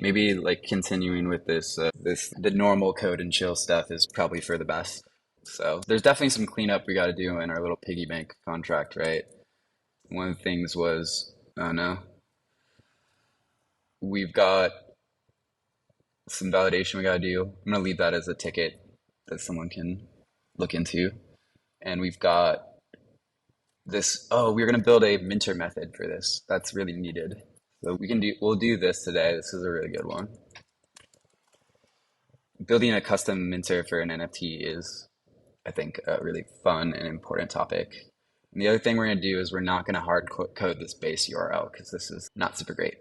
Maybe like continuing with the normal code and chill stuff is probably for the best. So there's definitely some cleanup we got to do in our little piggy bank contract, right? One of the things was, oh no, we've got some validation we got to do. I'm going to leave that as a ticket that someone can look into. And we've got this, oh, we're going to build a minter method for this. That's really needed. So we'll do this today. This is a really good one. Building a custom minter for an NFT is, I think, a really fun and important topic. And the other thing we're going to do is we're not going to hard code this base URL because this is not super great.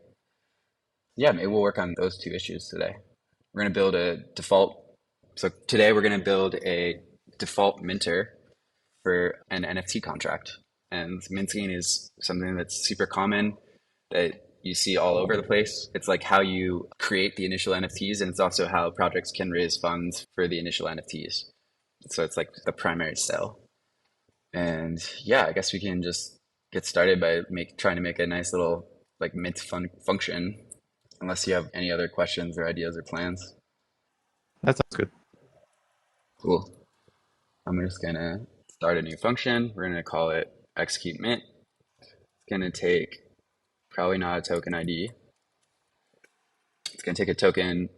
Yeah, maybe we'll work on those two issues today. We're going to build a default. So today we're going to build a default minter for an NFT contract. And minting is something that's super common that you see all over the place. It's like how you create the initial NFTs, and it's also how projects can raise funds for the initial NFTs. So it's like the primary sell. And yeah, I guess we can just get started by trying to make a nice little like mint function, unless you have any other questions or ideas or plans. That sounds good. Cool. I'm just gonna start a new function. We're gonna call it execute mint. It's gonna take probably not a token ID. It's gonna take a token,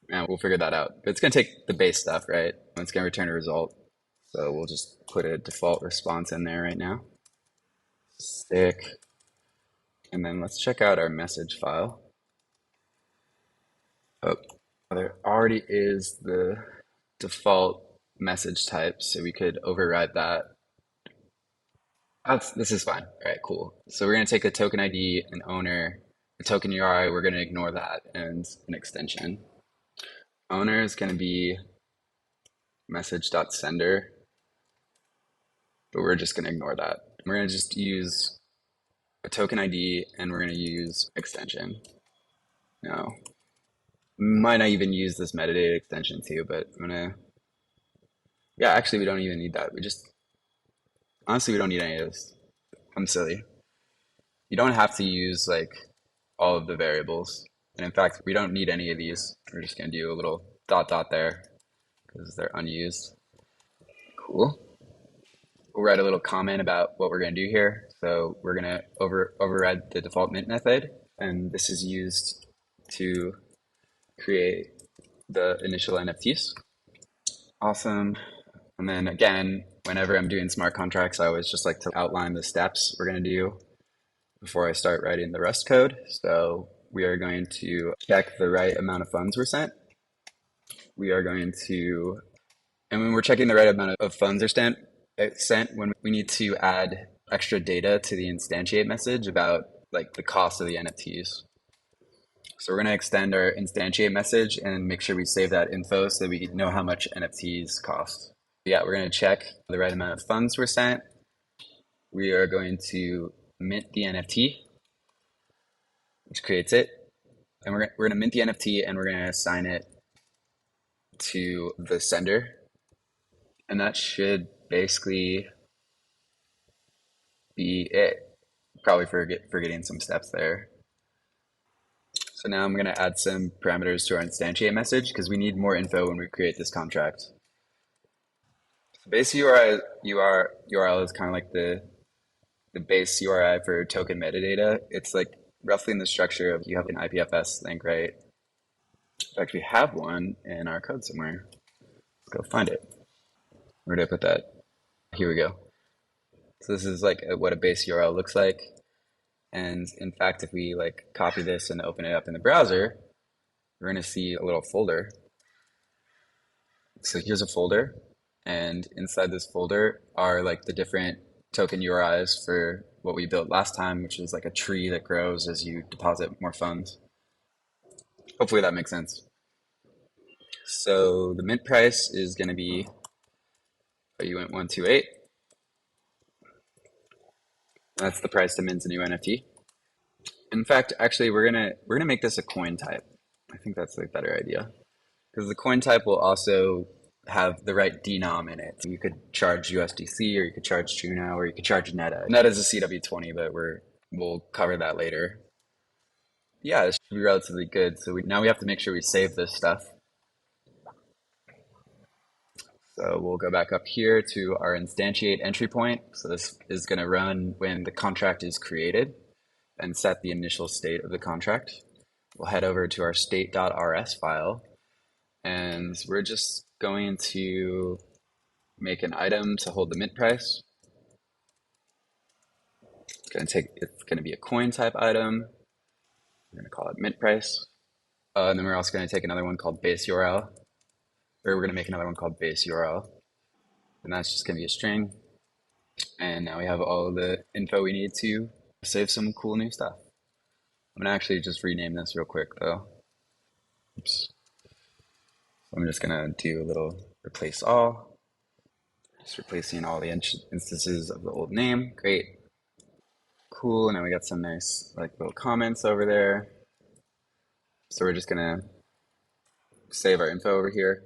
and we'll figure that out. But it's gonna take the base stuff, right? And it's gonna return a result. So we'll just put a default response in there right now. Stick. And then let's check out our message file. Oh, there already is the default message type, so we could override that. This is fine. All right, cool. So we're going to take a token ID, an owner, a token URI, we're going to ignore that, and an extension. Owner is going to be message.sender, but we're just going to ignore that. We're going to just use a token ID, and we're going to use extension. No. Might not even use this metadata extension too, but I'm gonna, yeah, actually we don't even need that. Honestly, we don't need any of this. I'm silly. You don't have to use like all of the variables. And in fact, we don't need any of these. We're just gonna do a little dot dot there because they're unused. Cool. We'll write a little comment about what we're gonna do here. So we're gonna override the default mint method, and this is used to create the initial NFTs. Awesome. And then again, whenever I'm doing smart contracts, I always just like to outline the steps we're going to do before I start writing the Rust code. So we are going to check the right amount of funds were sent. We are going to, and when we're checking the right amount of funds are sent, when we need to add extra data to the instantiate message about like the cost of the NFTs. So we're going to extend our instantiate message and make sure we save that info so that we know how much NFTs cost. Yeah, we're going to check the right amount of funds were sent. We are going to mint the NFT, which creates it. And we're going to mint the NFT and we're going to assign it to the sender. And that should basically be it. Probably forgetting some steps there. So now I'm going to add some parameters to our instantiate message because we need more info when we create this contract. So base URL is kind of like the base URI for token metadata. It's like roughly in the structure of you have an IPFS link, right? In fact, we have one in our code somewhere. Let's go find it. Where did I put that? Here we go. So this is like what a base URL looks like. And in fact, if we like copy this and open it up in the browser, we're going to see a little folder. So here's a folder, and inside this folder are like the different token URIs for what we built last time, which is like a tree that grows as you deposit more funds. Hopefully that makes sense. So the mint price is going to be UNT128. That's the price to mint a new NFT. In fact, actually, we're gonna make this a coin type. I think that's a better idea because the coin type will also have the right denom in it. So you could charge USDC, or you could charge Juno, or you could charge Neta. Neta is a CW20, but we'll cover that later. Yeah, this should be relatively good. So now we have to make sure we save this stuff. So we'll go back up here to our instantiate entry point. So this is going to run when the contract is created and set the initial state of the contract. We'll head over to our state.rs file, and we're just going to make an item to hold the mint price. It's going to be a coin type item. We're going to call it mint price. And then we're also going to take another one called base URL, or we're going to make another one called base URL. And that's just going to be a string. And now we have all of the info we need to save some cool new stuff. I'm going to actually just rename this real quick though. Oops. So I'm just going to do a little replace all. Just replacing all the instances of the old name. Great. Cool. Now we got some nice like little comments over there. So we're just going to save our info over here.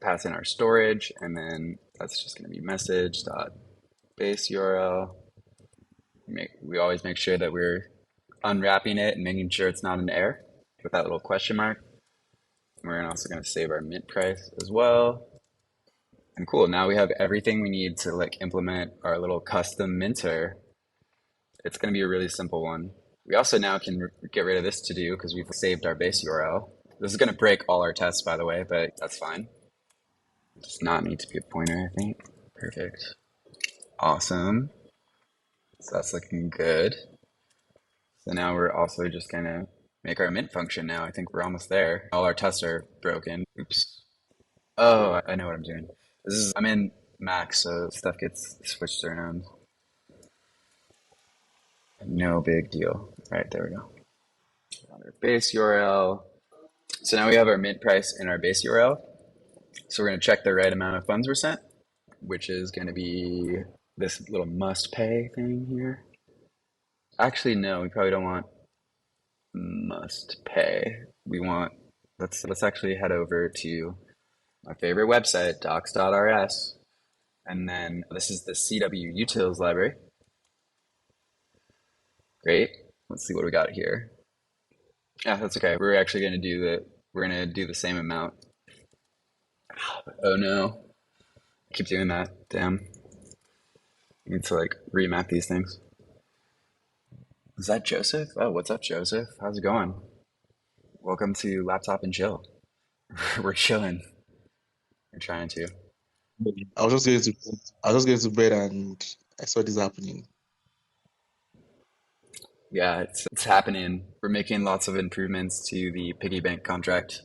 Pass in our storage, and then that's just going to be message dot base URL. We always make sure that we're unwrapping it and making sure it's not an error with that little question mark. We're also going to save our mint price as well. And cool, now we have everything we need to like implement our little custom minter. It's going to be a really simple one. We also now can get rid of this to do because we've saved our base URL. This is going to break all our tests, by the way, but that's fine. It does not need to be a pointer, I think. Perfect. Awesome. So that's looking good. So now we're also just going to make our mint function now. I think we're almost there. All our tests are broken. Oops. Oh, I know what I'm doing. I'm in Mac, so stuff gets switched around. No big deal. All right, there we go. Our base URL. So now we have our mint price in our base URL. So we're going to check the right amount of funds were sent, which is going to be this little must pay thing here. Actually, no, we probably don't want must pay. We want, let's actually head over to my favorite website, docs.rs. And then this is the CW utils library. Great. Let's see what we got here. Yeah, that's okay. We're gonna do the same amount. Oh no. I keep doing that. Damn. I need to like remap these things. Is that Joseph? Oh, what's up, Joseph? How's it going? Welcome to Laptop and Chill. We're chilling. We're trying to. I was just going to bed and I saw this happening. Yeah, it's happening. We're making lots of improvements to the piggy bank contract.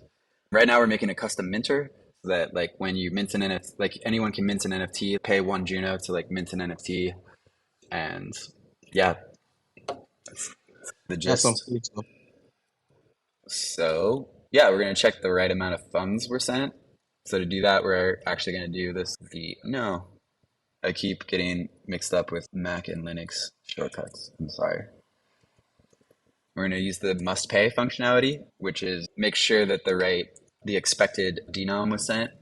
Right now, we're making a custom minter so that like when you mint an NFT, like anyone can mint an NFT, pay one Juno to like mint an NFT, and yeah, that's the That's some gist. cool stuff. So yeah, we're gonna check the right amount of funds were sent. So to do that, we're actually gonna do this. No, I keep getting mixed up with Mac and Linux shortcuts. I'm sorry. We're going to use the must pay functionality, which is make sure that the expected denom was sent.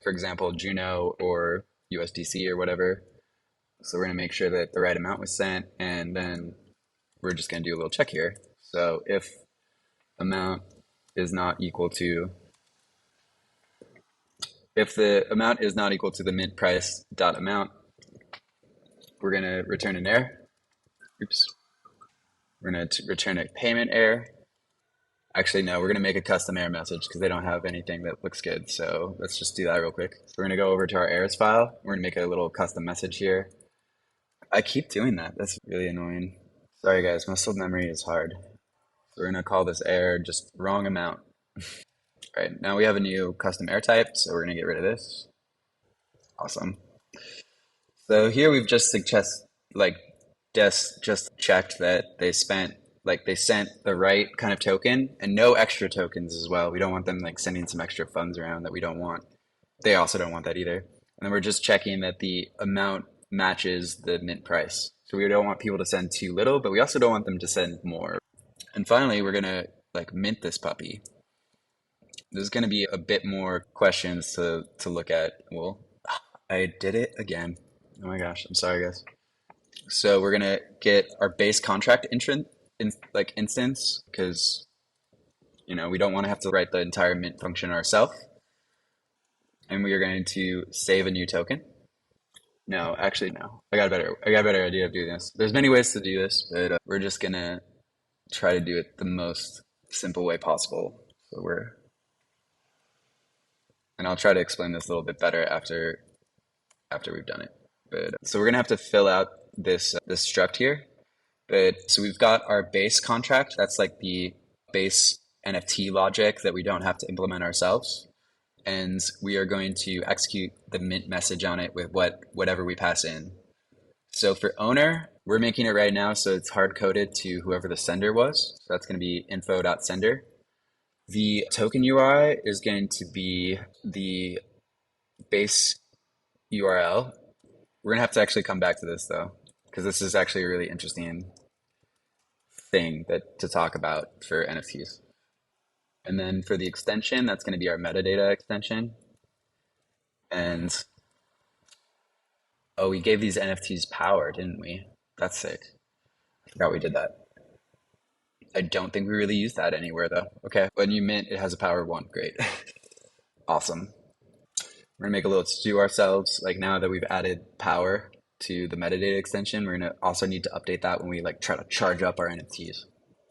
For example, Juno or USDC or whatever. So we're going to make sure that the right amount was sent, and then we're just going to do a little check here. So if amount is not equal to, if the amount is not equal to the mint price dot amount, we're going to return an error. Oops. We're going to return a payment error. Actually, no, we're going to make a custom error message because they don't have anything that looks good. So let's just do that real quick. So we're going to go over to our errors file. We're going to make a little custom message here. I keep doing that. That's really annoying. Sorry, guys. Muscle memory is hard. So we're going to call this error just wrong amount. All right, now we have a new custom error type. So we're going to get rid of this. Awesome. So here we've just just checked that they sent the right kind of token and no extra tokens as well. We don't want them like sending some extra funds around that we don't want. They also don't want that either. And then we're just checking that the amount matches the mint price. So we don't want people to send too little, but we also don't want them to send more. And finally, we're gonna like mint this puppy. There's gonna be a bit more questions to look at. Well, I did it again. Oh my gosh, I'm sorry guys. So we're gonna get our base contract entrant instance, because we don't want to have to write the entire mint function ourselves. And we are going to save a new token. No, actually, no. I got a better idea of doing this. There's many ways to do this, but we're just gonna try to do it the most simple way possible. And I'll try to explain this a little bit better after we've done it. But so we're gonna have to fill out this struct here. But so we've got our base contract. That's like the base NFT logic that we don't have to implement ourselves. And we are going to execute the mint message on it with whatever we pass in. So for owner, we're making it right now, so it's hard coded to whoever the sender was. So that's going to be info.sender. The token URI is going to be the base URL. We're going to have to actually come back to this though, because this is actually a really interesting thing to talk about for NFTs. And then for the extension, that's going to be our metadata extension. And oh, we gave these NFTs power, didn't we? That's sick. I forgot we did that. I don't think we really used that anywhere though. Okay, when you mint, it has a power of 1. Great. Awesome. We're gonna make a little to-do ourselves. Like now that we've added power to the metadata extension, we're gonna also need to update that when we like try to charge up our NFTs.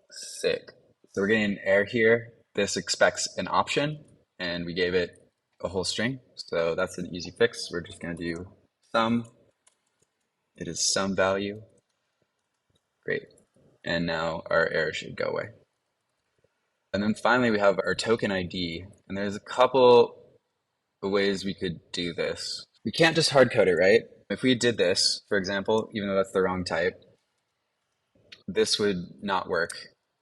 Sick. So we're getting an error here. This expects an option and we gave it a whole string. So that's an easy fix. We're just gonna do sum. It is some value. Great. And now our error should go away. And then finally we have our token ID. And there's a couple of ways we could do this. We can't just hard code it, right? If we did this, for example, even though that's the wrong type, this would not work.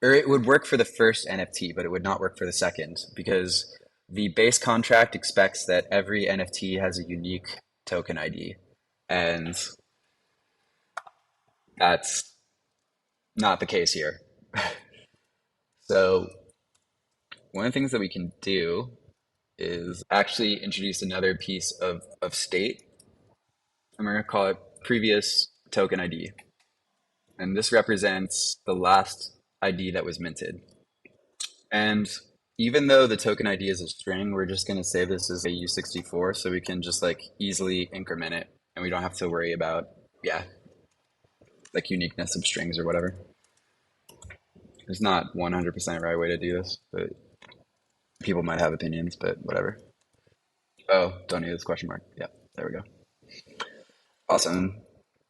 Or it would work for the first NFT, but it would not work for the second because the base contract expects that every NFT has a unique token ID. And that's not the case here. So one of the things that we can do is actually introduce another piece of state. And we're going to call it previous token ID. And this represents the last ID that was minted. And even though the token ID is a string, we're just going to save this as a U64 so we can just like easily increment it and we don't have to worry about, like uniqueness of strings or whatever. There's not 100% right way to do this, but people might have opinions, but whatever. Oh, don't need this question mark. Yeah, there we go. Awesome.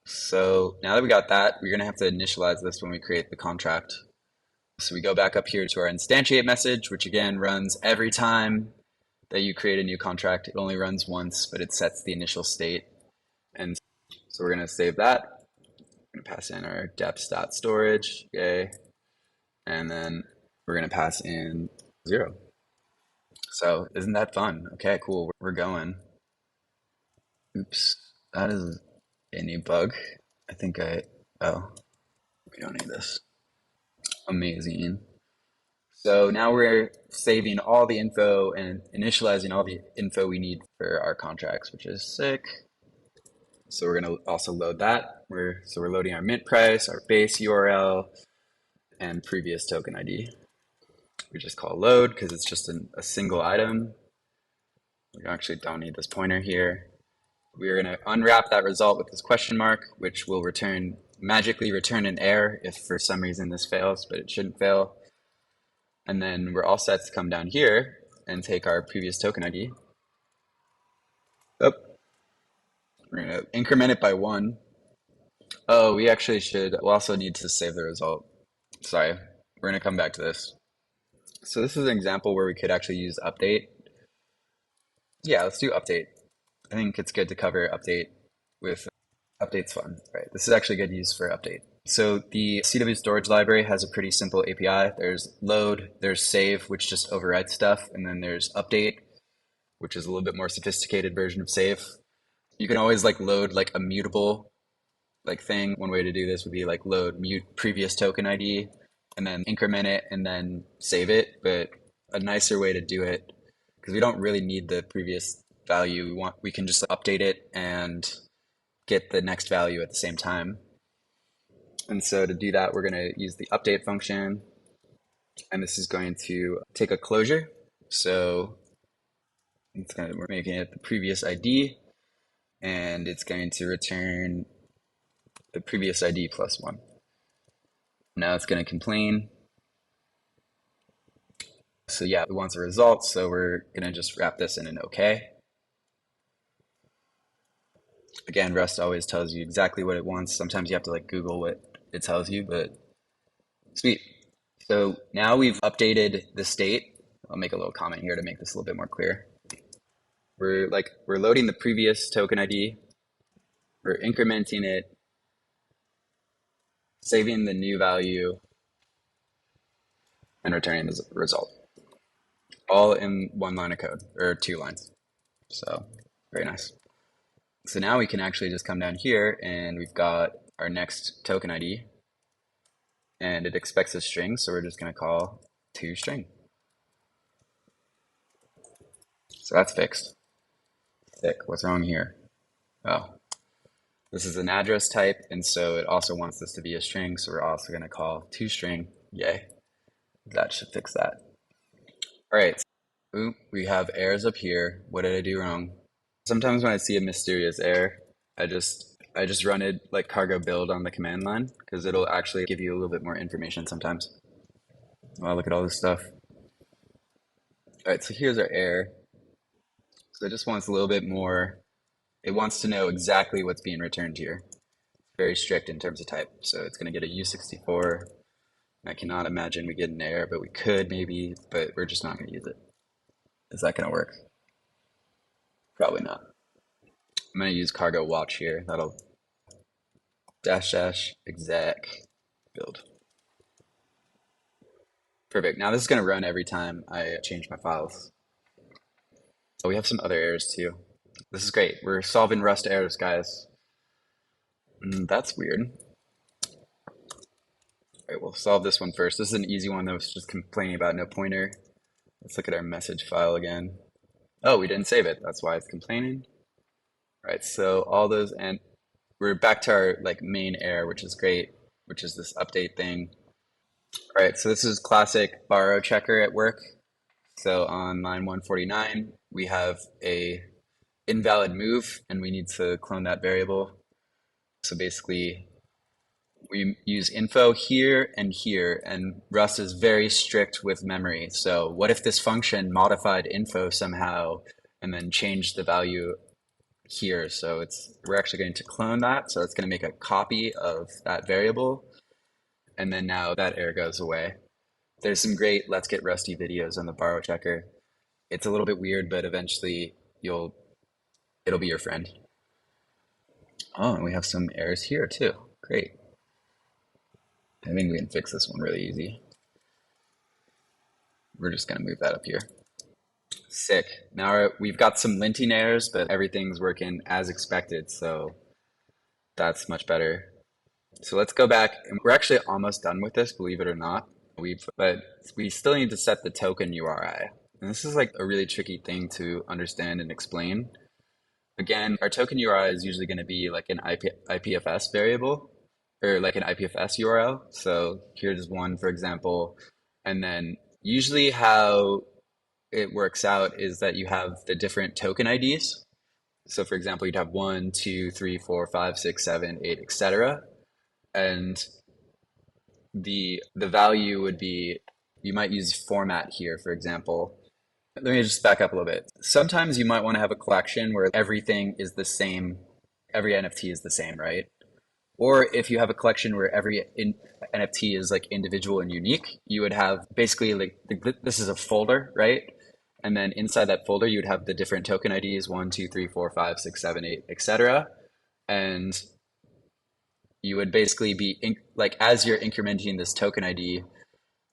So now that we got that, we're going to have to initialize this when we create the contract. So we go back up here to our instantiate message, which again runs every time that you create a new contract. It only runs once, but it sets the initial state. And so we're going to save that. We're going to pass in our depths.storage. Okay. And then we're going to pass in 0. So isn't that fun? Okay, cool. We're going. Oops. That is a new bug. I think oh, we don't need this. Amazing. So now we're saving all the info and initializing all the info we need for our contracts, which is sick. So we're going to also load that. We're loading our mint price, our base URL, and previous token ID. We just call load because it's just a single item. We actually don't need this pointer here. We're going to unwrap that result with this question mark, which will magically return an error if for some reason this fails, but it shouldn't fail. And then we're all set to come down here and take our previous token ID. Oh, we're going to increment it by 1. Oh, we'll also need to save the result. Sorry, we're going to come back to this. So this is an example where we could actually use update. Yeah, let's do update. I think it's good to cover update with update's fun, right? This is actually good use for update. So the CW storage library has a pretty simple API. There's load, there's save, which just overwrites stuff, and then there's update, which is a little bit more sophisticated version of save. You can always like load like a mutable like thing. One way to do this would be like load mute previous token ID and then increment it and then save it. But a nicer way to do it, because we don't really need the previous value, we can just update it and get the next value at the same time. And so to do that, we're going to use the update function. And this is going to take a closure. So we're making it the previous ID. And it's going to return the previous ID plus 1. Now it's going to complain. So yeah, it wants a result. So we're going to just wrap this in an OK. Again, Rust always tells you exactly what it wants. Sometimes you have to like Google what it tells you, but sweet. So now we've updated the state. I'll make a little comment here to make this a little bit more clear. We're loading the previous token ID. We're incrementing it, saving the new value, and returning the result. All in one line of code, or 2 lines. So very nice. So now we can actually just come down here and we've got our next token ID and it expects a string. So we're just going to call toString. So that's fixed. Sick. What's wrong here? Oh, this is an address type. And so it also wants this to be a string. So we're also going to call toString. Yay. That should fix that. All right. Ooh, we have errors up here. What did I do wrong? Sometimes when I see a mysterious error, I just run it like cargo build on the command line because it'll actually give you a little bit more information sometimes. Wow, look at all this stuff. All right, so here's our error. So it just wants a little bit more. It wants to know exactly what's being returned here. Very strict in terms of type. So it's going to get a U64. I cannot imagine we get an error, but we could maybe, but we're just not going to use it. Is that going to work? Probably not. I'm going to use cargo watch here. That'll --exec build. Perfect. Now this is going to run every time I change my files. So we have some other errors too. This is great. We're solving Rust errors, guys. That's weird. All right, we'll solve this one first. This is an easy one that was just complaining about no pointer. Let's look at our message file again. Oh, we didn't save it. That's why it's complaining. All right, so all those, and we're back to our like main error, which is great, which is this update thing. All right, so this is classic borrow checker at work. So on line 149, we have a invalid move, and we need to clone that variable. So basically, we use info here, and Rust is very strict with memory. So what if this function modified info somehow and then changed the value here? So we're actually going to clone that. So it's going to make a copy of that variable. And then now that error goes away. There's some great Let's Get Rusty videos on the borrow checker. It's a little bit weird, but eventually it'll be your friend. Oh, and we have some errors here too. Great. I think we can fix this one really easy. We're just going to move that up here. Sick. Now we've got some linting errors, but everything's working as expected, so that's much better. So let's go back, and we're actually almost done with this, believe it or not. But we still need to set the token URI. And this is like a really tricky thing to understand and explain. Again, our token URI is usually going to be like an IPFS variable, or like an IPFS URL. So here's one, for example. And then usually how it works out is that you have the different token IDs. So for example, you'd have 1, 2, 3, 4, 5, 6, 7, 8, etc. And the value would be, you might use format here, for example. Let me just back up a little bit. Sometimes you might want to have a collection where everything is the same, every NFT is the same, right? Or if you have a collection where every NFT is like individual and unique, you would have basically like, this is a folder, right? And then inside that folder, you'd have the different token IDs, 1, 2, 3, 4, 5, 6, 7, 8, etc. And you would basically be, like as you're incrementing this token ID,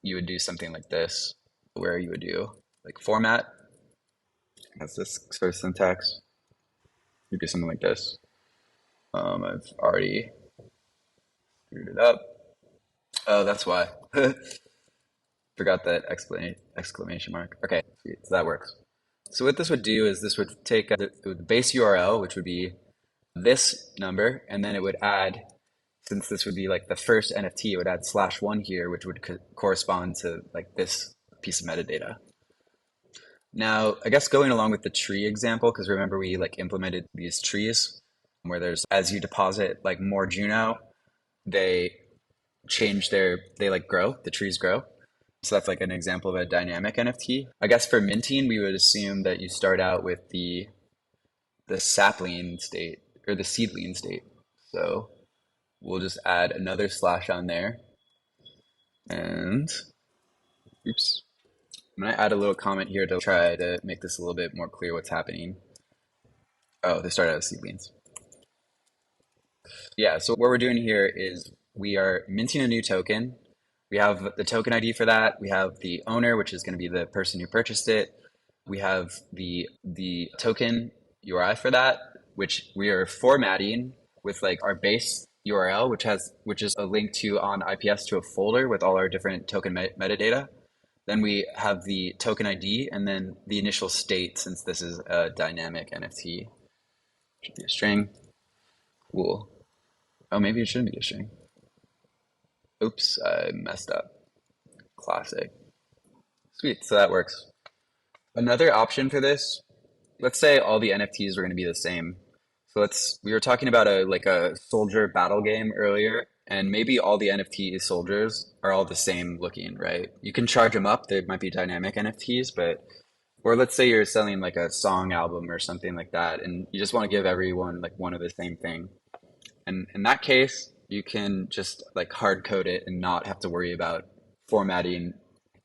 you would do something like this, where you would do like format. That's this sort of syntax. You do something like this. I've already screwed it up. Oh, that's why. Forgot that exclamation mark. Okay, sweet. So that works. So what this would do is this would take the base URL, which would be this number, and then it would add since this would be like the first NFT, it would add /1 here, which would correspond to like this piece of metadata. Now, I guess going along with the tree example, because remember we like implemented these trees where there's, as you deposit like more Juno, they they like grow, the trees grow. So that's like an example of a dynamic NFT. I guess for minting, we would assume that you start out with the sapling state or the seedling state. So we'll just add another slash on there. And oops, I'm gonna add a little comment here to try to make this a little bit more clear what's happening. Oh, they started out as seedlings. Yeah, so what we're doing here is we are minting a new token. We have the token ID for that. We have the owner, which is going to be the person who purchased it. We have the token URI for that, which we are formatting with like our base URL, which is a link to on IPS to a folder with all our different token metadata. Then we have the token ID and then the initial state, since this is a dynamic NFT. Should be a string. Cool. Oh, maybe it shouldn't be a string. Oops, I messed up. Classic. Sweet, so that works. Another option for this, let's say all the NFTs were going to be the same. So we were talking about a soldier battle game earlier, and maybe all the NFT soldiers are all the same looking, right? You can charge them up. There might be dynamic NFTs, or let's say you're selling like a song album or something like that, and you just want to give everyone like one of the same thing. And in that case, you can just like hard code it and not have to worry about formatting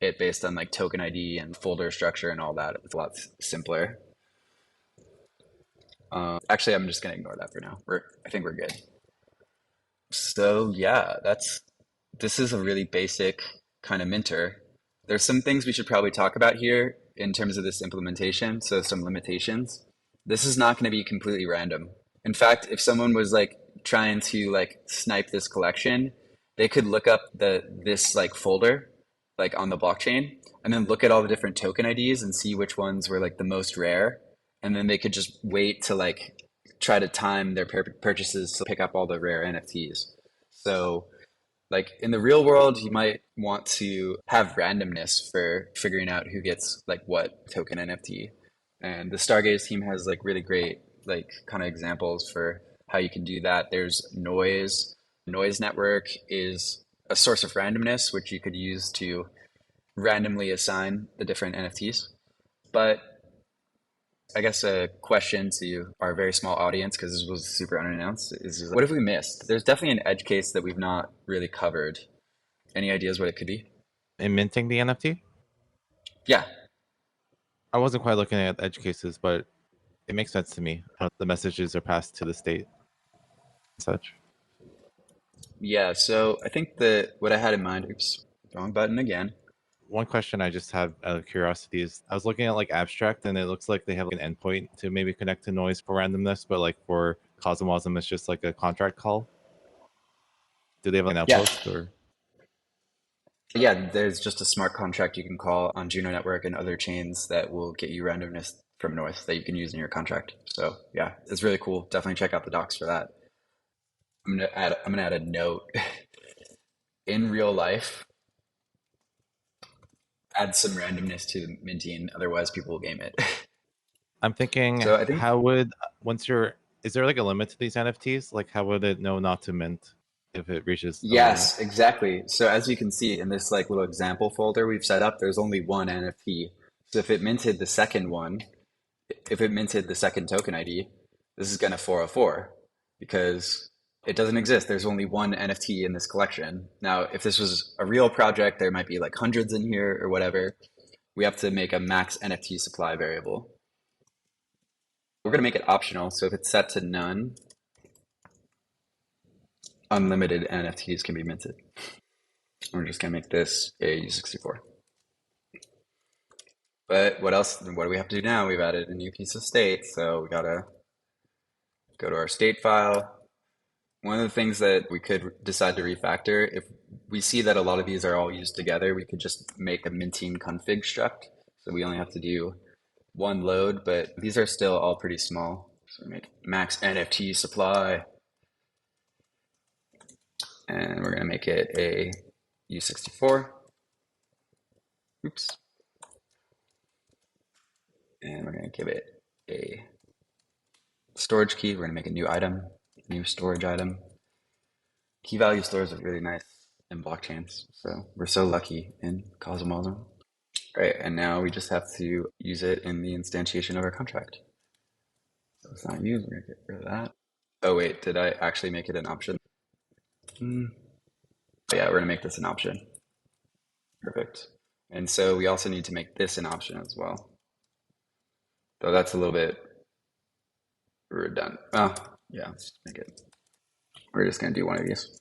it based on like token ID and folder structure and all that. It's a lot simpler. Actually, I'm just gonna ignore that for now. I think we're good. So yeah, this is a really basic kind of minter. There's some things we should probably talk about here in terms of this implementation. So some limitations. This is not going to be completely random. In fact, if someone was like trying to like snipe this collection, they could look up this like folder like on the blockchain and then look at all the different token IDs and see which ones were like the most rare. And then they could just wait to like try to time their purchases to pick up all the rare NFTs. So like in the real world, you might want to have randomness for figuring out who gets like what token NFT. And the Stargaze team has like really great like kind of examples for how you can do that. There's noise. Noise network is a source of randomness, which you could use to randomly assign the different NFTs. But I guess a question to our very small audience, because this was super unannounced, is what have we missed? There's definitely an edge case that we've not really covered. Any ideas what it could be? In minting the NFT? Yeah. I wasn't quite looking at edge cases, but it makes sense to me how the messages are passed to the state and such. Yeah, so I think that what I had in mind, oops, wrong button again. One question I just have out of curiosity is I was looking at like abstract and it looks like they have like an endpoint to maybe connect to noise for randomness, but like for CosmWasm, it's just like a contract call. Do they have an Yeah. outpost or? Yeah, there's just a smart contract you can call on Juno Network and other chains that will get you randomness from noise that you can use in your contract. So yeah, it's really cool. Definitely check out the docs for that. I'm gonna add a note. In real life, add some randomness to the minting, otherwise people will game it. I'm thinking, So I think how would is there like a limit to these NFTs? Like, how would it know not to mint if it reaches a limit? yes, exactly. So as you can see in this like little example folder we've set up, there's only one NFT. So if it minted the second one, if it minted the second token ID, this is gonna 404 because it doesn't exist. There's only one NFT in this collection. Now, if this was a real project, there might be like hundreds in here or whatever. We have to make a max NFT supply variable. We're going to make it optional. So if it's set to none, unlimited NFTs can be minted. We're just going to make this a U64. But what else? What do we have to do now? We've added a new piece of state. So we got to go to our state file. One of the things that we could decide to refactor, if we see that a lot of these are all used together, we could just make a minting config struct. So we only have to do one load, but these are still all pretty small. So we make max NFT supply. And we're gonna make it a U64. Oops. And we're gonna give it a storage key. We're gonna make a new item, new storage item. Key value stores are really nice in blockchains, so we're so lucky in CosmWasm. All right, and now we just have to use it in the instantiation of our contract. So it's not used, we're gonna get rid of that. Oh wait, did I actually make it an option? Yeah, we're gonna make this an option. Perfect. And so we also need to make this an option as well. Though that's a little bit redundant. Oh, yeah, let's just make it. We're just gonna do one of these.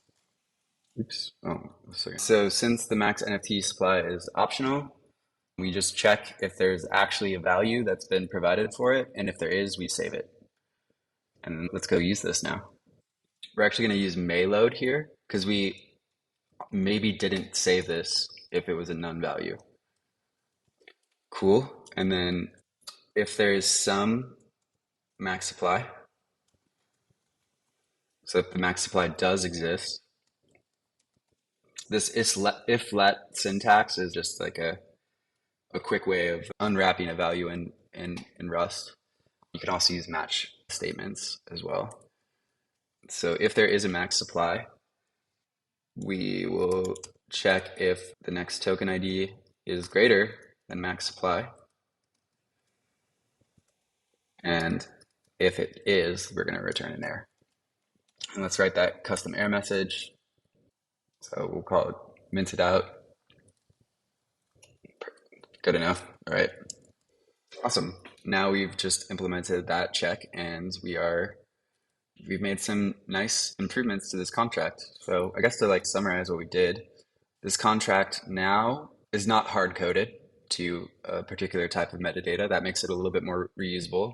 Oops. Oh, a second. So since the max NFT supply is optional, we just check if there's actually a value that's been provided for it, and if there is, we save it. And let's go use this now. We're actually going to use mayload here because we maybe didn't save this if it was a none value. Cool. And then if there is some max supply, so if the max supply does exist, this if let syntax is just like a quick way of unwrapping a value in Rust. You can also use match statements as well. So if there is a max supply, we will check if the next token ID is greater than max supply. And if it is, we're going to return an error. And let's write that custom error message. So we'll call it minted out. Good enough. All right. Awesome. Now we've just implemented that check and we've made some nice improvements to this contract. So I guess to like summarize what we did, this contract now is not hard coded to a particular type of metadata. That makes it a little bit more reusable.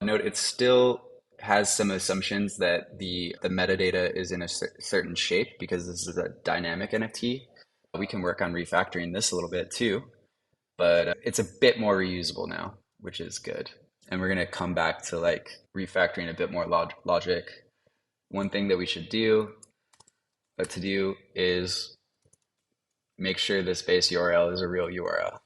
Note it still has some assumptions that the metadata is in a certain shape because this is a dynamic NFT. We can work on refactoring this a little bit too, but it's a bit more reusable now, which is good. And we're going to come back to like refactoring a bit more logic. One thing that we should do is make sure this base URL is a real URL.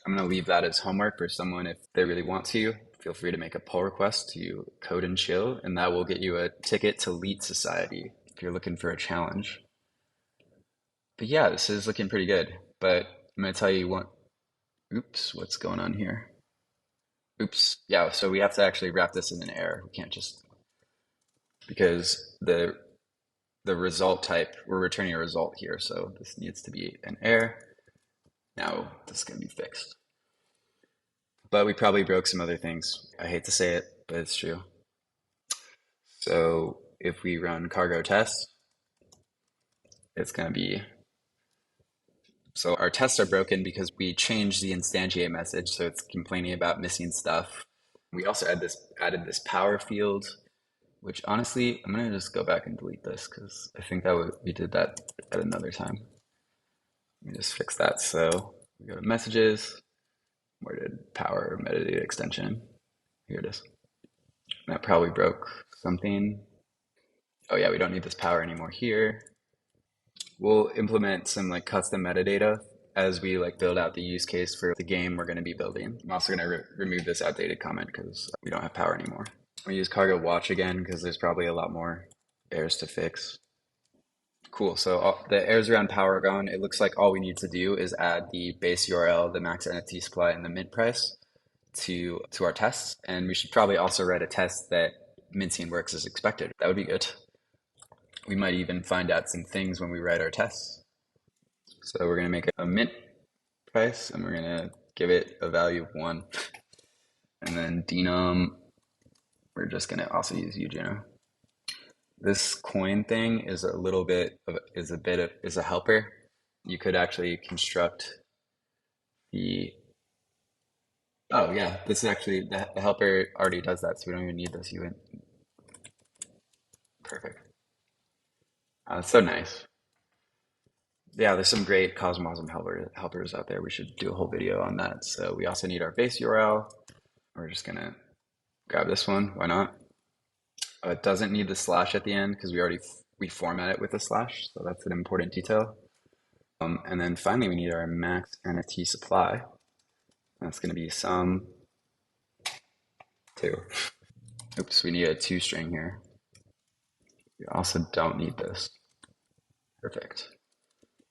I'm going to leave that as homework for someone if they really want to. Feel free to make a pull request to Code and Chill, and that will get you a ticket to Lead Society if you're looking for a challenge. But yeah, this is looking pretty good. But I'm going to tell you what. Oops, what's going on here? Oops. Yeah, so we have to actually wrap this in an error. We can't just, because the result type, we're returning a result here, so this needs to be an error. Now this is going to be fixed. But we probably broke some other things. I hate to say it, but it's true. So if we run cargo test, it's going to be, so our tests are broken because we changed the instantiate message, so it's complaining about missing stuff. We also added this power field, which honestly, I'm going to just go back and delete this because I think that we did that at another time. Let me just fix that. So we go to messages. Where did power metadata extension? Here it is. That probably broke something. Oh yeah, we don't need this power anymore here. We'll implement some like custom metadata as we like build out the use case for the game we're going to be building. I'm also going to remove this outdated comment because we don't have power anymore. We use cargo watch again because there's probably a lot more errors to fix. Cool, so the errors around power are gone. It looks like all we need to do is add the base URL, the max NFT supply, and the mint price to our tests. And we should probably also write a test that minting works as expected. That would be good. We might even find out some things when we write our tests. So we're gonna make a mint price and we're gonna give it a value of 1. And then denom, we're just gonna also use Juno. This coin thing is a little bit of, is a helper. You could actually construct the, oh yeah, this is actually, the helper already does that, so we don't even need this event. Perfect. So nice. Yeah, there's some great CosmWasm helpers out there. We should do a whole video on that. So we also need our base URL. We're just gonna grab this one, why not? It doesn't need the slash at the end because we already we format it with a slash, so that's an important detail. And then finally, we need our max NFT supply. That's going to be sum 2. Oops, we need a 2 string here. We also don't need this. Perfect.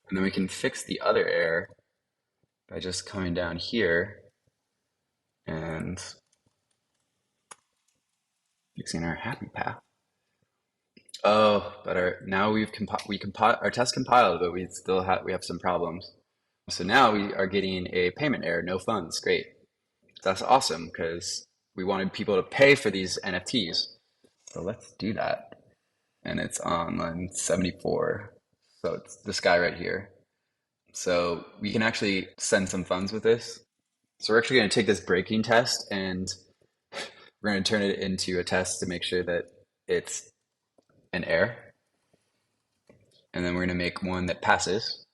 And then we can fix the other error by just coming down here and fixing our happy path. Oh, but now our test compiled, but we have some problems. So now we are getting a payment error, no funds. Great. That's awesome because we wanted people to pay for these NFTs. So let's do that. And it's on line 74. So it's this guy right here. So we can actually send some funds with this. So we're actually going to take this breaking test and we're going to turn it into a test to make sure that it's an error. And then we're going to make one that passes.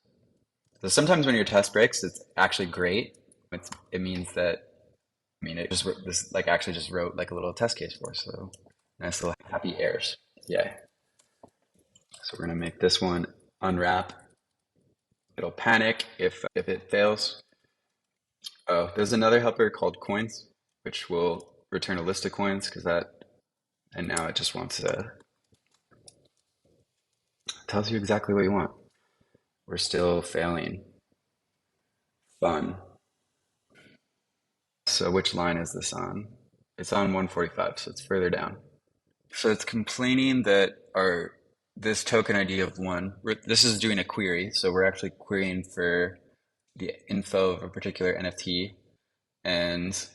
So sometimes when your test breaks, it's actually great. It means that, it just this like actually just wrote like a little test case for us. So nice little happy errors. Yay. So we're going to make this one unwrap. It'll panic if it fails. Oh, there's another helper called coins, which will return a list of coins and now it just wants tells you exactly what you want. We're still failing. Fun. So which line is this on? It's on 145, so it's further down. So it's complaining that this token ID of 1, this is doing a query, so we're actually querying for the info of a particular NFT, and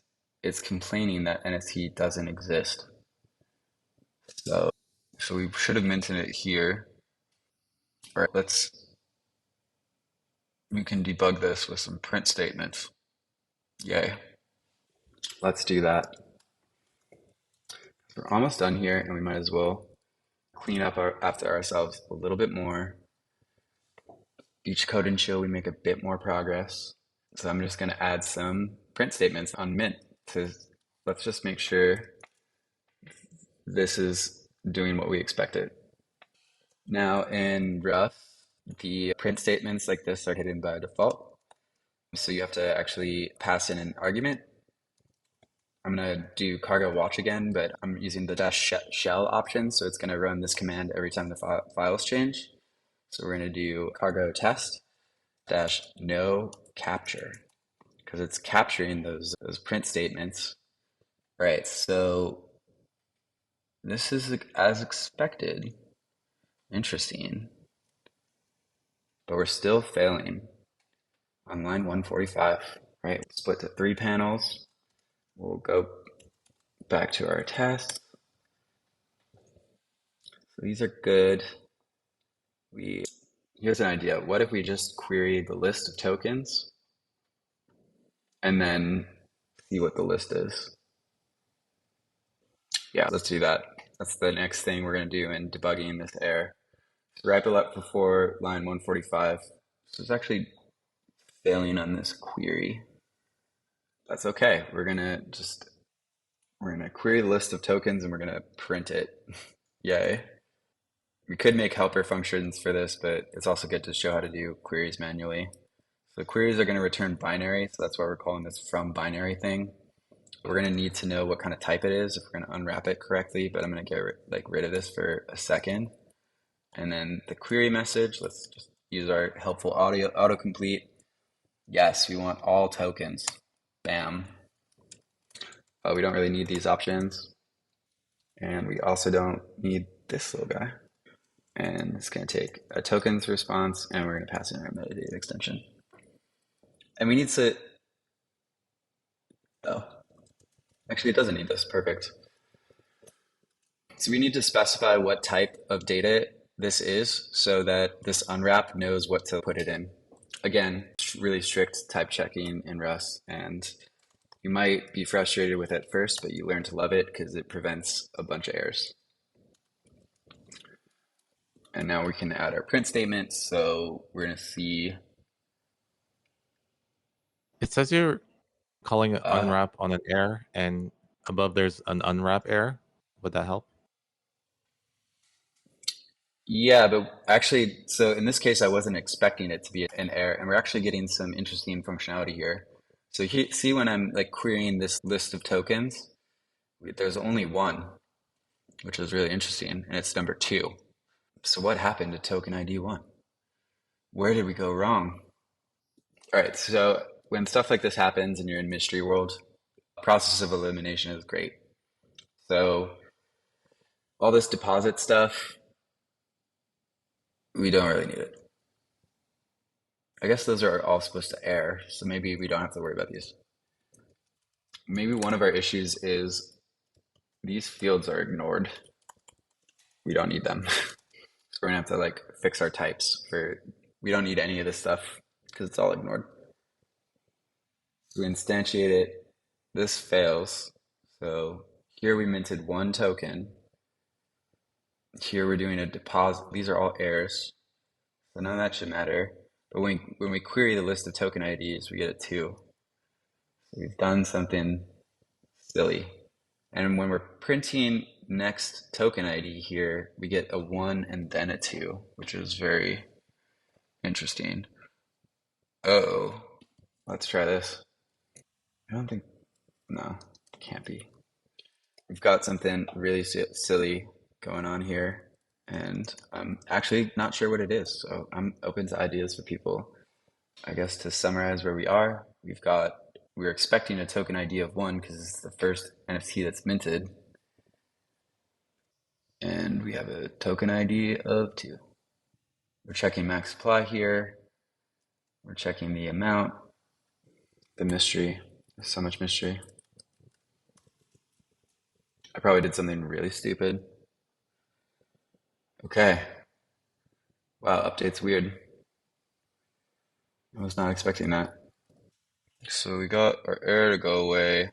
it's complaining that NFT doesn't exist. So we should have mentioned it here. All right, we can debug this with some print statements. Yay. Let's do that. We're almost done here, and we might as well clean up after ourselves a little bit more. Each code and chill, we make a bit more progress. So I'm just going to add some print statements on Mint. Let's just make sure this is doing what we expected. Now in Rust, the print statements like this are hidden by default. So you have to actually pass in an argument. I'm going to do cargo watch again, but I'm using the -shell option. So it's going to run this command every time the files change. So we're going to do cargo test -no capture because it's capturing those print statements. All right, so this is as expected. Interesting. But we're still failing on line 145. Right, split to 3 panels. We'll go back to our tests. So these are good. Here's an idea. What if we just query the list of tokens and then see what the list is? Yeah, let's do that. That's the next thing we're going to do in debugging this error. So wrap it up before line 145. So it's actually failing on this query. That's okay. We're gonna query the list of tokens and we're gonna print it. Yay. We could make helper functions for this, but it's also good to show how to do queries manually. So queries are going to return binary, so that's why we're calling this from binary thing. We're going to need to know what kind of type it is if we're going to unwrap it correctly, but I'm going to get rid of this for a second. And then the query message, let's just use our helpful autocomplete. Yes, we want all tokens. Bam. We don't really need these options. And we also don't need this little guy. And it's going to take a tokens response, and we're going to pass in our metadata extension. And we need to, oh, actually it doesn't need this, perfect. So we need to specify what type of data this is so that this unwrap knows what to put it in. Again, really strict type checking in Rust, and you might be frustrated with it first, but you learn to love it because it prevents a bunch of errors. And now we can add our print statement. So we're going to see. It says you're calling an unwrap on an error, and above there's an unwrap error. Would that help? Yeah, but actually, so in this case, I wasn't expecting it to be an error, and we're actually getting some interesting functionality here. So here, see when I'm like querying this list of tokens, there's only one, which is really interesting, and it's number two. So what happened to token ID one? Where did we go wrong? All right, so when stuff like this happens and you're in mystery world, process of elimination is great. So all this deposit stuff, we don't really need it. I guess those are all supposed to err, so maybe we don't have to worry about these. Maybe one of our issues is these fields are ignored. We don't need them. So we're gonna have to like fix our types for, we don't need any of this stuff because it's all ignored. So we instantiate it. This fails. So here we minted one token. Here we're doing a deposit. These are all errors. So none of that should matter. But when we query the list of token IDs, we get a 2. So we've done something silly. And when we're printing next token ID here, we get a 1 and then a 2, which is very interesting. Oh, let's try this. I don't think, no, it can't be. We've got something really silly going on here, and I'm actually not sure what it is. So I'm open to ideas for people. I guess to summarize where we are, we're expecting a token ID of 1 because it's the first NFT that's minted. And we have a token ID of 2. We're checking max supply here. We're checking the amount, the mystery. There's so much mystery. I probably did something really stupid. Okay. Wow, update's weird. I was not expecting that. So we got our error to go away.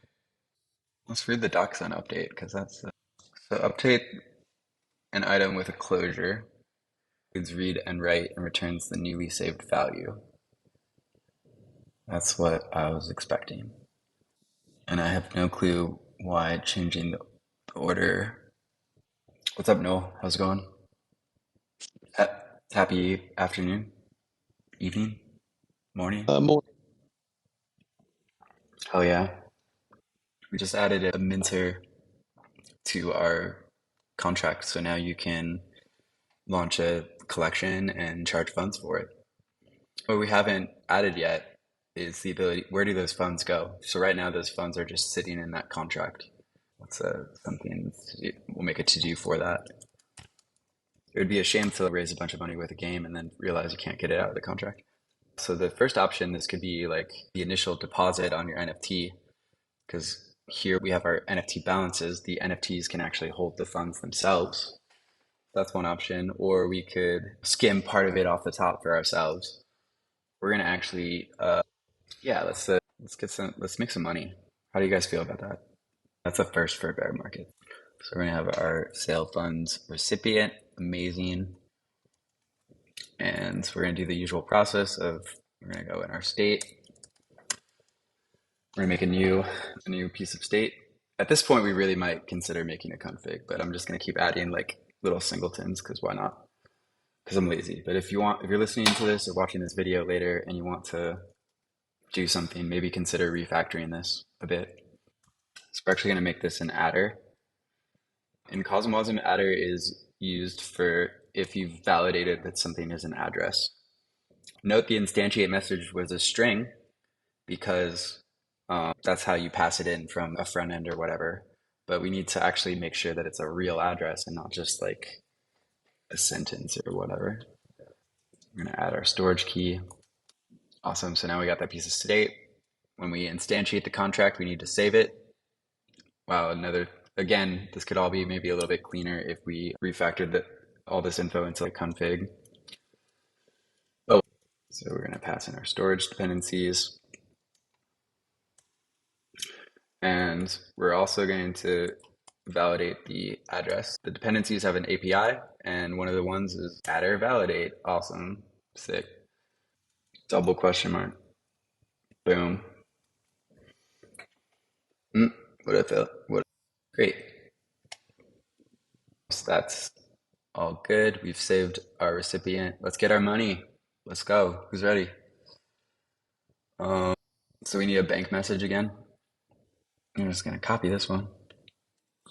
Let's read the docs on update because that's so update an item with a closure, includes read and write, and returns the newly saved value. That's what I was expecting. And I have no clue why changing the order. What's up, Noel? How's it going? Happy afternoon, evening, morning. More. Hell yeah. We just added a minter to our contract, so now you can launch a collection and charge funds for it. What we haven't added yet is the ability, where do those funds go? So right now those funds are just sitting in that contract. That's something we'll make a to-do for that. It would be a shame to raise a bunch of money with a game and then realize you can't get it out of the contract. So the first option, this could be like the initial deposit on your NFT, because here we have our NFT balances. The NFTs can actually hold the funds themselves. That's one option. Or we could skim part of it off the top for ourselves. We're gonna actually, yeah, let's make some money. How do you guys feel about that? That's a first for a bear market. So we're gonna have our sale funds recipient, amazing. And we're gonna do the usual process of, we're gonna go in our state. We're gonna make a new piece of state. At this point, we really might consider making a config, but I'm just gonna keep adding like little singletons because why not? Because I'm lazy. But if you're listening to this or watching this video later and you want to do something, maybe consider refactoring this a bit. So we're actually gonna make this an adder. In CosmWasm, adder is used for if you've validated that something is an address. Note the instantiate message was a string because that's how you pass it in from a front end or whatever. But we need to actually make sure that it's a real address and not just like a sentence or whatever. We're gonna add our storage key. Awesome, so now we got that piece of state. When we instantiate the contract, we need to save it. Wow, again, this could all be maybe a little bit cleaner if we refactored all this info into a config. Oh, so we're gonna pass in our storage dependencies. And we're also going to validate the address. The dependencies have an API, and one of the ones is adder validate. Awesome, sick. Double question mark. Boom. What I felt. What? Great. So that's All good. We've saved our recipient. Let's get our money. Let's go. Who's ready? So we need a bank message again. I'm just gonna copy this one.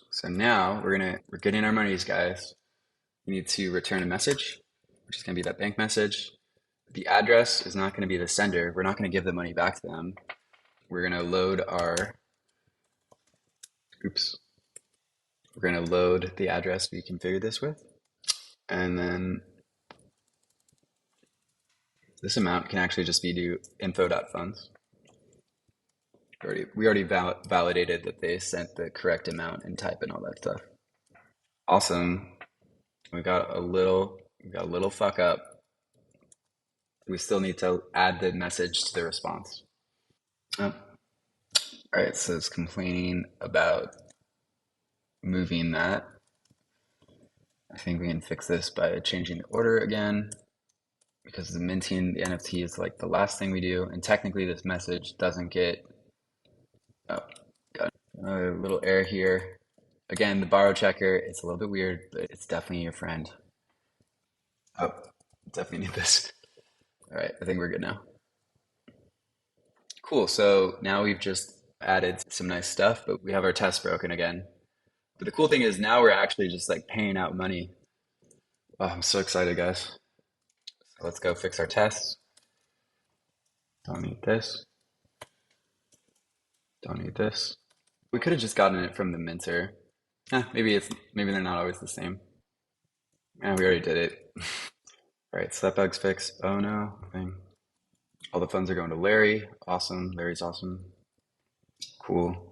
So now we're getting our monies, guys. We need to return a message, which is gonna be that bank message. The address is not gonna be the sender. We're not gonna give the money back to them. We're gonna load our, oops. We're gonna load the address we configured this with. And then this amount can actually just be to info.funds. We already validated that they sent the correct amount and type and all that stuff. Awesome. We got a little fuck up. We still need to add the message to the response. Oh. All right, so it's complaining about moving that. I think we can fix this by changing the order again, because the minting the NFT is like the last thing we do, and technically this message doesn't get, oh, got a little error here. Again, the borrow checker, it's a little bit weird, but it's definitely your friend. Oh, definitely need this. All right, I think we're good now. Cool, so now we've just added some nice stuff, but we have our test broken again. But the cool thing is now we're actually just like paying out money. Oh, I'm so excited, guys. So let's go fix our tests. Don't need this. Don't need this. We could have just gotten it from the minter. Maybe they're not always the same. We already did it. All right, so that bug's fixed. Oh no, thing. All the funds are going to Larry. Awesome. Larry's awesome. Cool.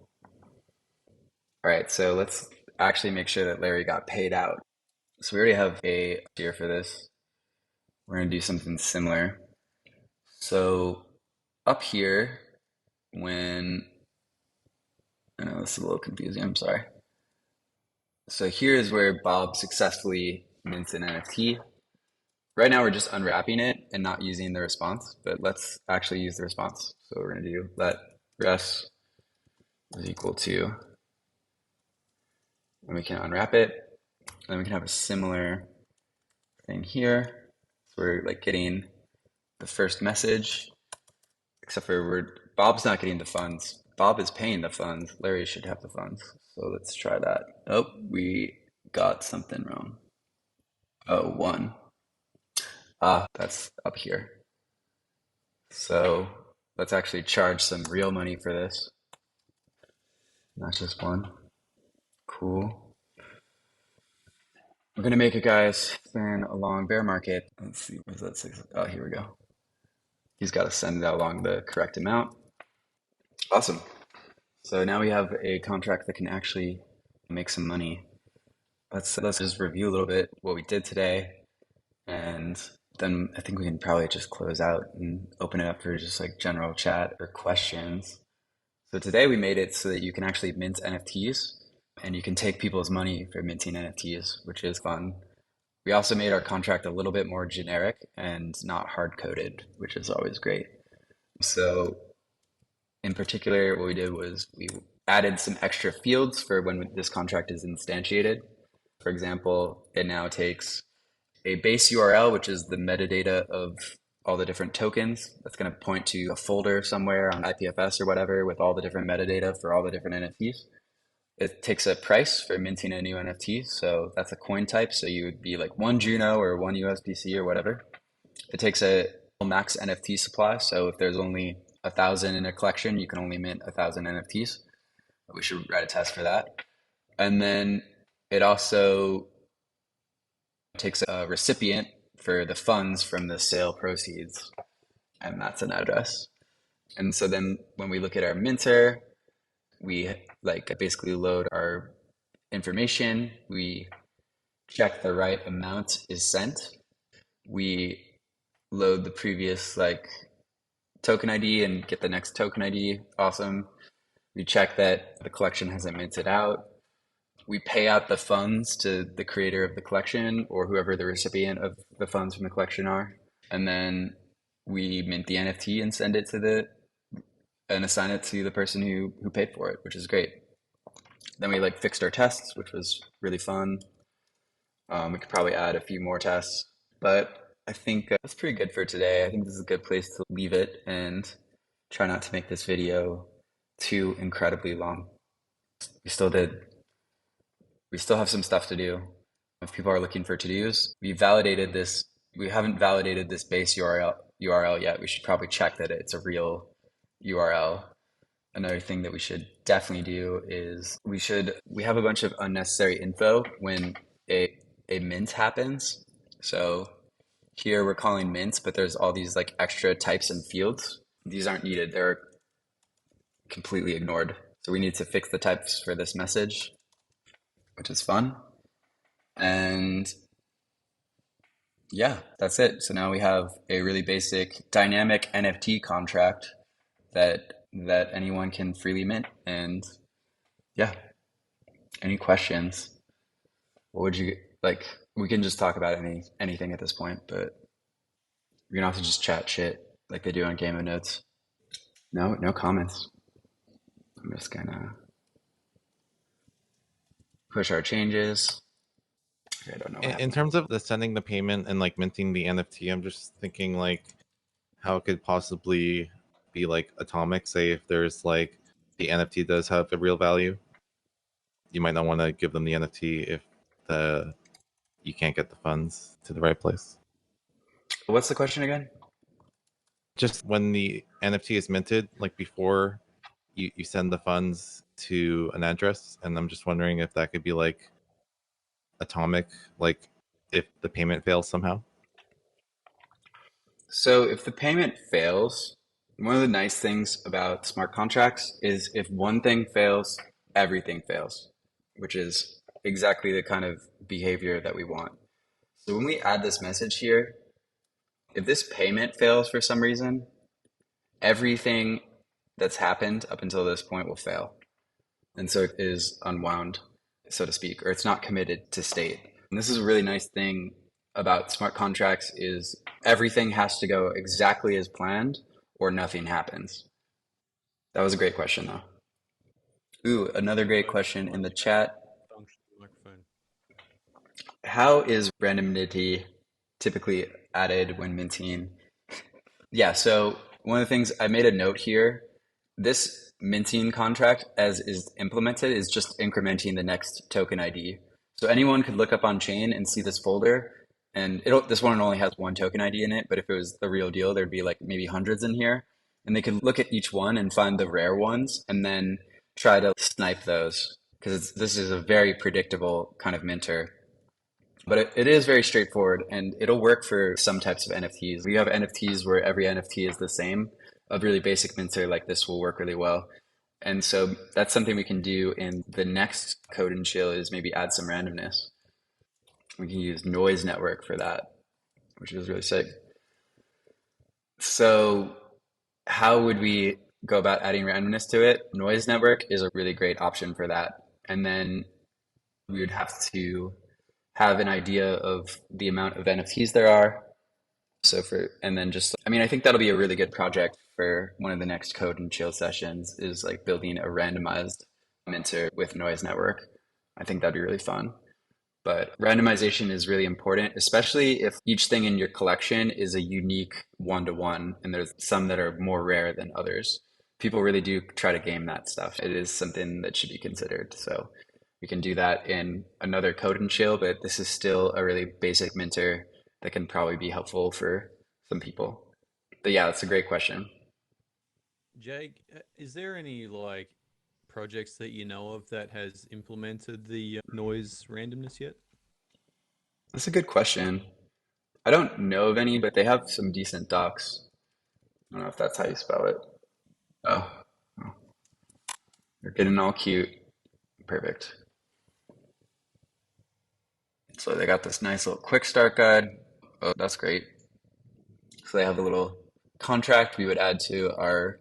All right, so let's actually make sure that Larry got paid out. So we already have a tier for this. We're going to do something similar. So up here, when, I know this is a little confusing, I'm sorry. So here is where Bob successfully mints an NFT. Right now we're just unwrapping it and not using the response, but let's actually use the response. So we're going to do let res is equal to, and we can unwrap it. Then we can have a similar thing here. So we're like getting the first message, except for Bob's not getting the funds. Bob is paying the funds. Larry should have the funds. So let's try that. Oh, we got something wrong. Oh, one. That's up here. So let's actually charge some real money for this. Not just one. Cool. We're gonna make it, guys. Turn along bear market. Let's see, what's that? Oh, here we go. He's got to send that along the correct amount. Awesome. So now we have a contract that can actually make some money. Let's just review a little bit what we did today, and then I think we can probably just close out and open it up for just like general chat or questions. So today we made it so that you can actually mint NFTs, and you can take people's money for minting NFTs, which is fun. We also made our contract a little bit more generic and not hard-coded, which is always great. So in particular, what we did was we added some extra fields for when this contract is instantiated. For example, it now takes a base URL, which is the metadata of all the different tokens. That's going to point to a folder somewhere on IPFS or whatever with all the different metadata for all the different NFTs. It takes a price for minting a new NFT. So that's a coin type. So you would be like one Juno or one USDC or whatever. It takes a max NFT supply. So if there's only 1,000 in a collection, you can only mint 1,000 NFTs. We should write a test for that. And then it also takes a recipient for the funds from the sale proceeds, and that's an address. And so then when we look at our minter, we like basically load our information, we check the right amount is sent, we load the previous like token ID and get the next token ID. Awesome. We check that the collection hasn't minted out. We pay out the funds to the creator of the collection or whoever the recipient of the funds from the collection are. And then we mint the NFT and send it to and assign it to the person who paid for it, which is great. Then we like fixed our tests, which was really fun. We could probably add a few more tests, but I think that's pretty good for today. I think this is a good place to leave it and try not to make this video too incredibly long. We still did. We still have some stuff to do. If people are looking for to-dos, we validated this. We haven't validated this base URL yet. We should probably check that it's a real URL. Another thing that we should definitely do is we have a bunch of unnecessary info when a mint happens. So here we're calling mints, but there's all these like extra types and fields. These aren't needed. They're completely ignored. So we need to fix the types for this message, which is fun. And yeah, that's it. So now we have a really basic dynamic NFT contract that anyone can freely mint. And yeah, any questions? What would you like? We can just talk about anything at this point, but we're gonna have to just chat shit like they do on Game of Notes. No comments. I'm just gonna push our changes. Okay, I don't know what In happened. terms of the sending the payment and like minting the NFT, I'm just thinking like how it could possibly be like atomic. Say if there's like the NFT does have a real value, you might not want to give them the NFT if the you can't get the funds to the right place. What's the question again? Just when the NFT is minted, like before you send the funds to an address, and I'm just wondering if that could be like atomic, like if the payment fails somehow. So if the payment fails, one of the nice things about smart contracts is if one thing fails, everything fails, which is exactly the kind of behavior that we want. So when we add this message here, if this payment fails for some reason, everything that's happened up until this point will fail. And so it is unwound, so to speak, or it's not committed to state. And this is a really nice thing about smart contracts is everything has to go exactly as planned or nothing happens. That was a great question though. Ooh, another great question in the chat. How is randomity typically added when minting? Yeah, so one of the things I made a note here, this minting contract as is implemented is just incrementing the next token ID. So anyone could look up on chain and see this folder and this one only has one token ID in it, but if it was the real deal, there'd be like maybe hundreds in here. And they could look at each one and find the rare ones and then try to snipe those because this is a very predictable kind of minter. But it is very straightforward and it'll work for some types of NFTs. We have NFTs where every NFT is the same. A really basic minter like this will work really well. And so that's something we can do in the next code and chill is maybe add some randomness. We can use noise network for that, which is really sick. So how would we go about adding randomness to it? Noise network is a really great option for that. And then we would have to have an idea of the amount of NFTs there are. And then just, I mean, I think that'll be a really good project for one of the next code and chill sessions is like building a randomized minter with noise network. I think that'd be really fun. But randomization is really important, especially if each thing in your collection is a unique one-to-one, and there's some that are more rare than others. People really do try to game that stuff. It is something that should be considered. So we can do that in another code and chill, but this is still a really basic minter that can probably be helpful for some people. But yeah, that's a great question. Jake, is there any like projects that you know of that has implemented the noise randomness yet? That's a good question. I don't know of any, but they have some decent docs. I don't know if that's how you spell it. Oh, they're getting all cute. Perfect. So they got this nice little quick start guide. Oh, that's great. So they have a little contract we would add to our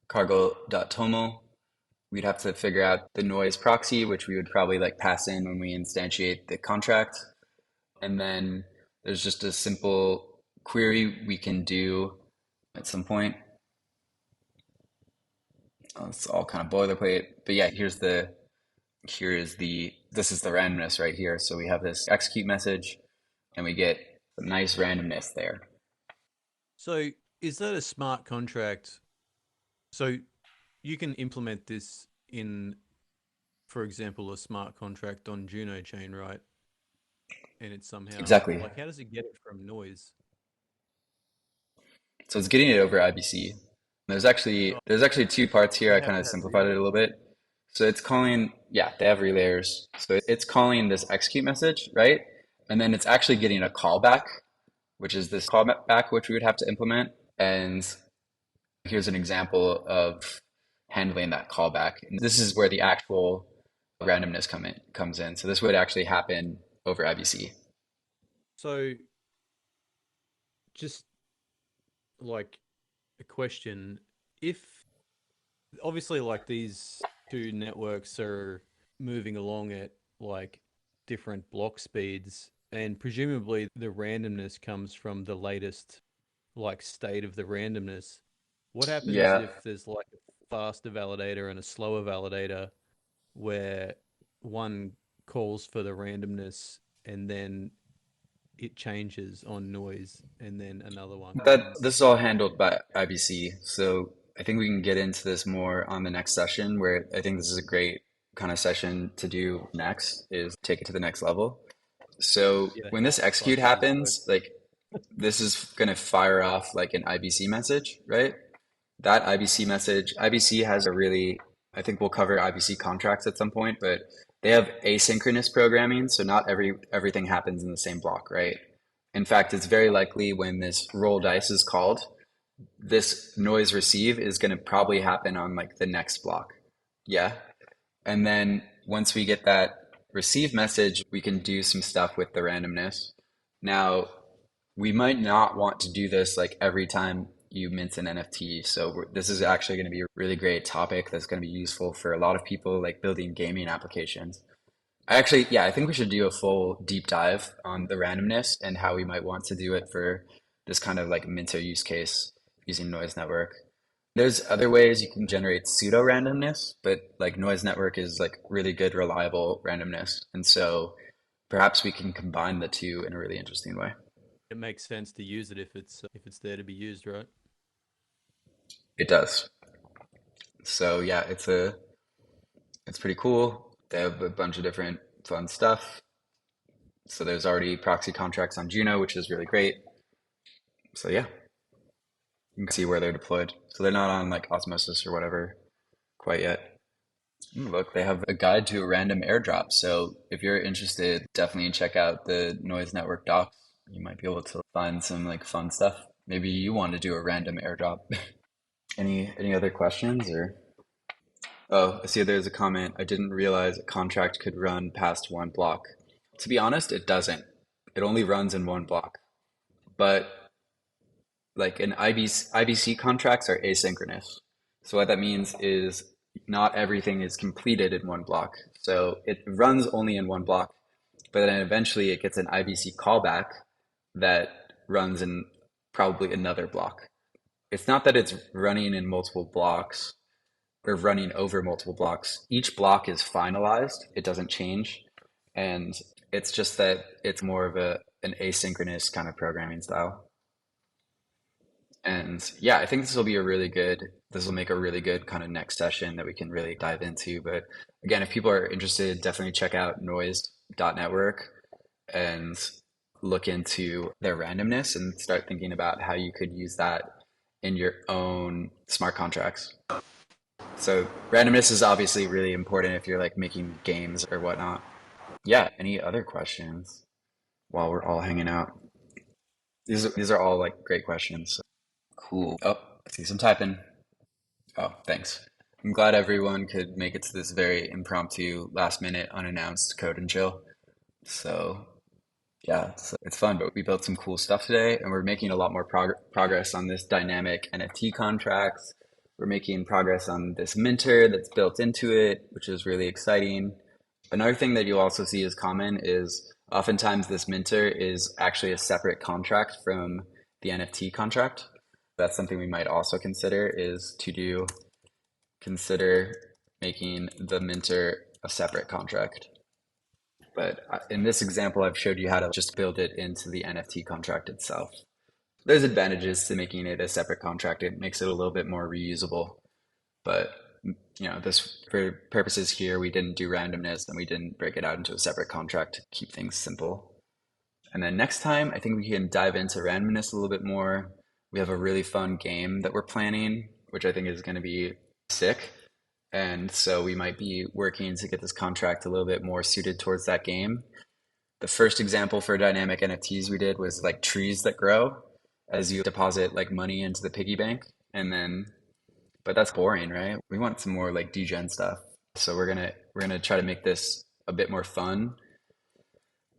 cargo.toml. We'd have to figure out the noise proxy, which we would probably like pass in when we instantiate the contract. And then there's just a simple query we can do at some point. Oh, it's all kind of boilerplate. But yeah, here's the this is the randomness right here. So we have this execute message and we get a nice randomness there. So is that a smart contract? So you can implement this in, for example, a smart contract on Juno chain, right? And it's somehow Exactly. like, how does it get it from noise? So it's getting it over IBC. There's actually two parts here. They I have kind to of have simplified it a relay. little bit. So it's calling, yeah, they have relayers. So it's calling this execute message, right? And then it's actually getting a callback, which is this callback which we would have to implement. And here's an example of handling that callback. And this is where the actual randomness comes in. So this would actually happen over IBC. So just like a question, if obviously like these two networks are moving along at like different block speeds, and presumably the randomness comes from the latest like state of the randomness. What happens Yeah, if there's like a faster validator and a slower validator where one calls for the randomness and then it changes on noise and then another one? this is all handled by IBC. So I think we can get into this more on the next session, where I think this is a great kind of session to do next, is take it to the next level. So Yeah, when this how execute fast this works. happens, like this is going to fire off like an IBC message, right? That IBC message, IBC has a really, I think we'll cover IBC contracts at some point, but they have asynchronous programming. So not everything happens in the same block, right? In fact, it's very likely when this roll dice is called, this noise receive is going to probably happen on like the next block. Yeah. And then once we get that receive message, we can do some stuff with the randomness. Now, we might not want to do this like every time you mint an NFT. So this is actually going to be a really great topic that's going to be useful for a lot of people like building gaming applications. I think we should do a full deep dive on the randomness and how we might want to do it for this kind of like Minter use case using noise network. There's other ways you can generate pseudo randomness, but like noise network is like really good, reliable randomness. And so perhaps we can combine the two in a really interesting way. It makes sense to use it if it's there to be used, right? It does. So yeah, it's pretty cool. They have a bunch of different fun stuff. So there's already proxy contracts on Juno, which is really great. So yeah, you can see where they're deployed. So they're not on like Osmosis or whatever quite yet. Look, they have a guide to a random airdrop. So if you're interested, definitely check out the Noise Network docs. You might be able to find some like fun stuff. Maybe you want to do a random airdrop. Any other questions or? Oh, I see there's a comment. I didn't realize a contract could run past one block. To be honest, it doesn't. It only runs in one block. But like an IBC contracts are asynchronous. So what that means is not everything is completed in one block. So it runs only in one block, but then eventually it gets an IBC callback that runs in probably another block. It's not that it's running in multiple blocks or running over multiple blocks. Each block is finalized. It doesn't change. And it's just that it's more of an asynchronous kind of programming style. And yeah, I think this will make a really good kind of next session that we can really dive into. But again, if people are interested, definitely check out noise.network and look into their randomness and start thinking about how you could use that in your own smart contracts. So randomness is obviously really important if you're like making games or whatnot. Yeah, any other questions while we're all hanging out? These are all like great questions. Cool. Oh, I see some typing. Oh, thanks. I'm glad everyone could make it to this very impromptu, last minute, unannounced code and chill. So yeah, it's fun, but we built some cool stuff today and we're making a lot more progress on this dynamic NFT contracts. We're making progress on this minter that's built into it, which is really exciting. Another thing that you'll also see is common is oftentimes this minter is actually a separate contract from the NFT contract. That's something we might also consider is consider making the minter a separate contract. But in this example, I've showed you how to just build it into the NFT contract itself. There's advantages to making it a separate contract. It makes it a little bit more reusable. But this, for purposes here, we didn't do randomness and we didn't break it out into a separate contract to keep things simple. And then next time, I think we can dive into randomness a little bit more. We have a really fun game that we're planning, which I think is going to be sick. And so we might be working to get this contract a little bit more suited towards that game. The first example for dynamic NFTs we did was like trees that grow as you deposit like money into the piggy bank. But that's boring, right? We want some more like degen stuff. So we're gonna try to make this a bit more fun,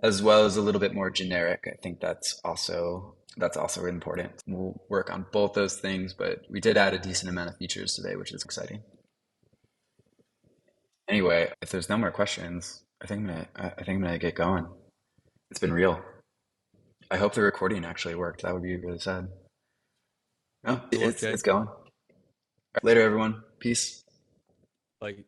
as well as a little bit more generic. I think that's also important. We'll work on both those things, but we did add a decent amount of features today, which is exciting. Anyway, if there's no more questions, I think I'm gonna get going. It's been real. I hope the recording actually worked. That would be really sad. No, it's going. Later, everyone. Peace. Like